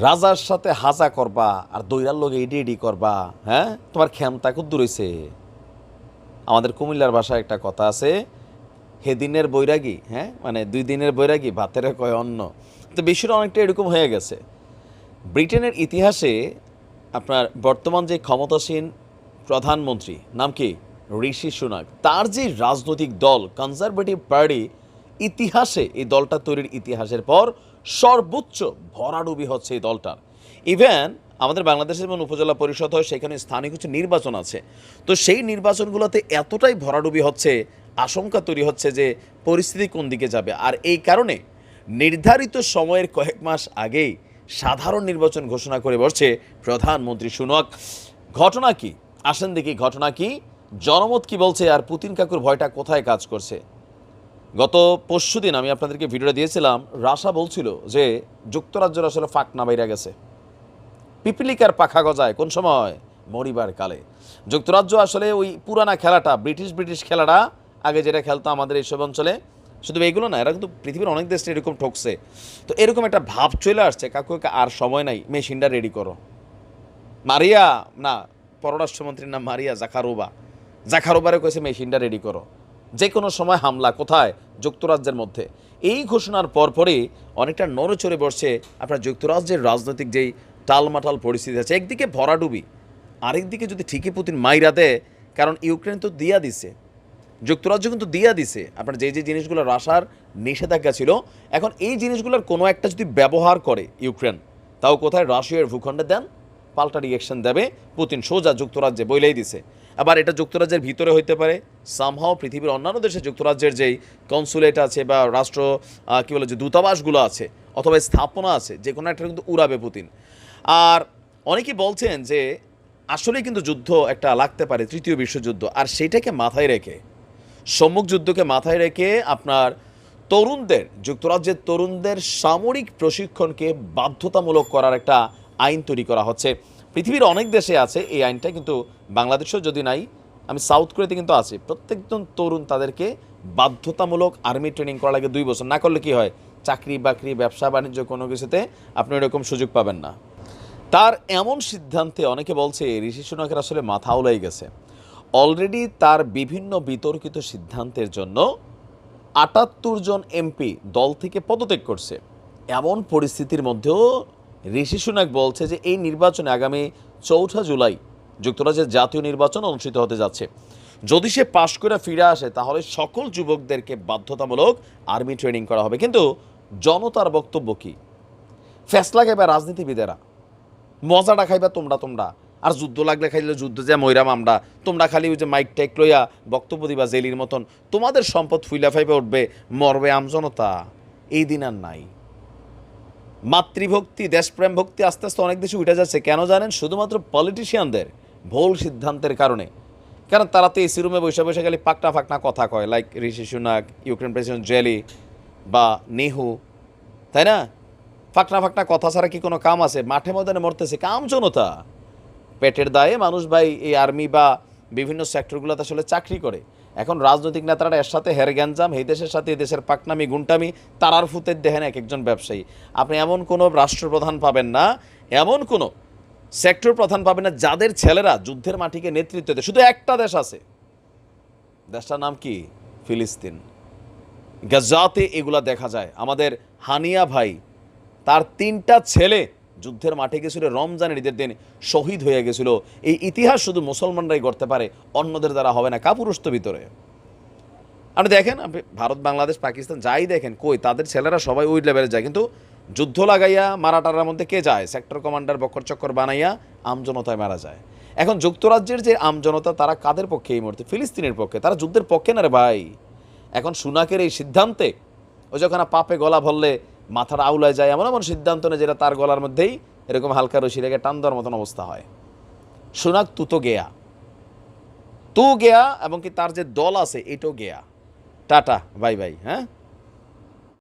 রাজার সাথে হাজা করবা আর দৈরার লোক এডি এডি করবা, হ্যাঁ? তোমার ক্ষমতা খুব দূর হইছে। আমাদের কুমিল্লার ভাষায় একটা কথা আছে, হেদিনের বৈরাগী, হ্যাঁ, মানে 2 দিনের বৈরাগী ভাতের কয় অন্ন। তো বিষয়টা অনেকটা এরকম হয়ে গেছে। ব্রিটেনের ইতিহাসে আপনার বর্তমান যে ক্ষমতাসীন প্রধানমন্ত্রী নাম কি, ঋষি সুনাক, তার যে রাজনৈতিক দল কনজারভেটিভ পার্টি, ইতিহাসে এই দলটা তৈরির ইতিহাসের পর সর্বোচ্চ ভরাডুবি হচ্ছে এই দলটার। ইভেন আমাদের বাংলাদেশের যেমন উপজেলা পরিষদ হয়, সেখানে স্থানীয় কিছু নির্বাচন আছে। তো সেই নির্বাচনগুলোতে এতটাই ভরাডুবি হচ্ছে, আশঙ্কা তৈরি হচ্ছে যে পরিস্থিতি কোন দিকে যাবে। আর এই কারণে নির্ধারিত সময়ের কয়েক মাস আগেই সাধারণ নির্বাচন ঘোষণা করে বসছে প্রধানমন্ত্রী সুনক। ঘটনা কি, আসেন দেখি ঘটনা কি, জনমত কি বলছে, আর পুতিন কাকুর ভয়টা কোথায় কাজ করছে। গত পরশুদিন আমি আপনাদেরকে ভিডিওটা দিয়েছিলাম, রাশা বলছিল যে যুক্তরাজ্যের আসলে ফাঁকনা বাইরে গেছে, পিপিলিকার পাখা গজায় কোন সময়, মরিবার কালে। যুক্তরাজ্য আসলে ওই পুরানা খেলাটা, ব্রিটিশ খেলাটা আগে যেটা খেলতো আমাদের এইসব অঞ্চলে, শুধু এইগুলো না, এরা কিন্তু পৃথিবীর অনেক দেশে এরকম ঠকছে। তো এরকম একটা ভাব চলে আসছে, কাকু আর সময় নাই, মেশিনটা রেডি করো। মারিয়া, না, পররাষ্ট্রমন্ত্রীর নাম মারিয়া জাখারোবারে কয়েছে মেশিনটা রেডি করো, যে কোনো সময় হামলা। কোথায়? যুক্তরাজ্যের মধ্যে। এই ঘোষণার পরপরই অনেকটা নড়েচড়ে বসছে আপনার যুক্তরাজ্যের রাজনৈতিক যেই টালমাটাল পরিস্থিতি আছে। একদিকে ভরাডুবি, আরেকদিকে যদি ঠিকই পুতিন মাইরা দেয়, কারণ ইউক্রেন তো দিয়া দিছে, যুক্তরাজ্য কিন্তু দিয়া দিছে আপনার যে যে জিনিসগুলো রাশার নিষেধাজ্ঞা ছিল, এখন এই জিনিসগুলোর কোনো একটা যদি ব্যবহার করে ইউক্রেন, তাও কোথায়, রাশিয়ার ভূখণ্ডে দেন, পাল্টা রিয়েকশন দেবে পুতিন, সোজা যুক্তরাজ্যে বইলেই দিছে। আবার এটা যুক্তরাজ্যের ভিতরে হইতে পারে, সামহাও পৃথিবীর অন্যান্য দেশে যুক্তরাজ্যের যেই কনসুলেট আছে বা রাষ্ট্র কী বলে যে দূতাবাসগুলো আছে অথবা স্থাপনা আছে, যে কোনো একটা কিন্তু উড়াবে পুতিন। আর অনেকেই বলছেন যে আসলে কিন্তু যুদ্ধ একটা লাগতে পারে, তৃতীয় বিশ্বযুদ্ধ, আর সেটাকে মাথায় রেখে, সম্মুখ যুদ্ধকে মাথায় রেখে আপনার তরুণদের, যুক্তরাজ্যের তরুণদের সামরিক প্রশিক্ষণকে বাধ্যতামূলক করার একটা আইন তৈরি করা হচ্ছে। পৃথিবীর অনেক দেশে আছে এই আইনটা, কিন্তু বাংলাদেশেও যদি নাই, আমি সাউথ কোরিয়াতে কিন্তু আছে, প্রত্যেকজন তরুণ তাদেরকে বাধ্যতামূলক আর্মি ট্রেনিং করা লাগে 2 বছর। না করলে কি হয়, চাকরি বাকরি ব্যবসা বাণিজ্য কোনো কিছুতে আপনি এরকম সুযোগ পাবেন না। তার এমন সিদ্ধান্তে অনেকে বলছে ঋষি সুনাকের আসলে মাথা উলাই গেছে। অলরেডি তার বিভিন্ন বিতর্কিত সিদ্ধান্তের জন্য ৭৮ জন এমপি দল থেকে পদত্যাগ করছে। এমন পরিস্থিতির মধ্যেও ঋষি সুনাক বলছে যে এই নির্বাচনে আগামী ৪ জুলাই যুক্তরাজ্যের জাতীয় নির্বাচন অনুষ্ঠিত হতে যাচ্ছে। যদি সে পাশ করে ফিরে আসে, তাহলে সকল যুবকদেরকে বাধ্যতামূলক আর্মি ট্রেনিং করা হবে। কিন্তু জনতার বক্তব্য কি? ফ্যাসলা খাইবা রাজনীতিবিদেরা, মজাটা খাইবা তোমরা, আর যুদ্ধ লাগলে খাইলে যুদ্ধ যে ময়রাম আমরা, তোমরা খালি ওই যে মাইক টেক লইয়া বক্তব্য দিবা জেলির মতন, তোমাদের সম্পদ ফুইলা ফাইবা উঠবে, মরবে আমজনতা। এই দিন আর নাই। মাতৃভক্তি, দেশপ্রেম ভক্তি আস্তে আস্তে অনেক দেশে উঠে যাচ্ছে। কেন জানেন? শুধুমাত্র পলিটিশিয়ানদের ভুল সিদ্ধান্তের কারণে। কারণ তারা তো এসি রুমে বসে বসে খালি ফাঁকনা কথা কয়, লাইক ঋষি সুনাক, ইউক্রেন প্রেসিডেন্ট জেলি বা নেহু, তাই না? ফাঁকনা কথা ছাড়া কি কোনো কাম আছে? মাঠে ময়দানে মরতেছে কাম জনতা, পেটের দায়ে মানুষ ভাই এই আর্মি বা বিভিন্ন সেক্টরগুলোতে আসলে চাকরি করে। এখন রাজনৈতিক নেতারা এর সাথে হের গ্যাঞ্জাম, এই দেশের সাথে এই দেশের পাকনামি গুন্টামি, তারার ফুতের দেখেন এক একজন ব্যবসায়ী। আপনি এমন কোনো রাষ্ট্রপ্রধান পাবেন না, এমন কোনো সেক্টর প্রধান পাবেন না যাদের ছেলেরা যুদ্ধের মাটিকে নেতৃত্ব দেয়। শুধু একটা দেশ আছে, দেশটার নাম কি? ফিলিস্তিন। গাজাতে এগুলা দেখা যায়। আমাদের হানিয়া ভাই, তার 3টা ছেলে যুদ্ধের মাঠে গেছিল, রমজানের ঈদের দিন শহীদ হয়ে গেছিল। এই ইতিহাস শুধু মুসলমানরাই গড়তে পারে, অন্যদের দ্বারা হবে না। কাপুরুষ তো ভিতরে। আপনি দেখেন, আপনি ভারত, বাংলাদেশ, পাকিস্তান যাই দেখেন, কই তাদের ছেলেরা সবাই ওই লেভেলে যায়, কিন্তু যুদ্ধ লাগাইয়া মারাটার মধ্যে কে যায়? সেক্টর কমান্ডার বক্কর চক্কর বানাইয়া আমজনতায় মারা যায়। এখন যুক্তরাজ্যের যে আমজনতা, তারা কাদের পক্ষে এই মুহূর্তে? ফিলিস্তিনের পক্ষে। তারা যুদ্ধের পক্ষে না রে ভাই। এখন সুনাকের এই সিদ্ধান্তে, ও যখন পাপে গলা ভরলে মাথাটা আউলায় যায়, এমন এমন সিদ্ধান্ত নেই যেটা তার গলার মধ্যেই এরকম হালকা রশি রেখে টান দেওয়ার মতন অবস্থা হয়। সুনাক তু গেয়া, এবং কি তার যে দল আছে এটাও গেয়া। টাটা, বাই বাই, হ্যাঁ।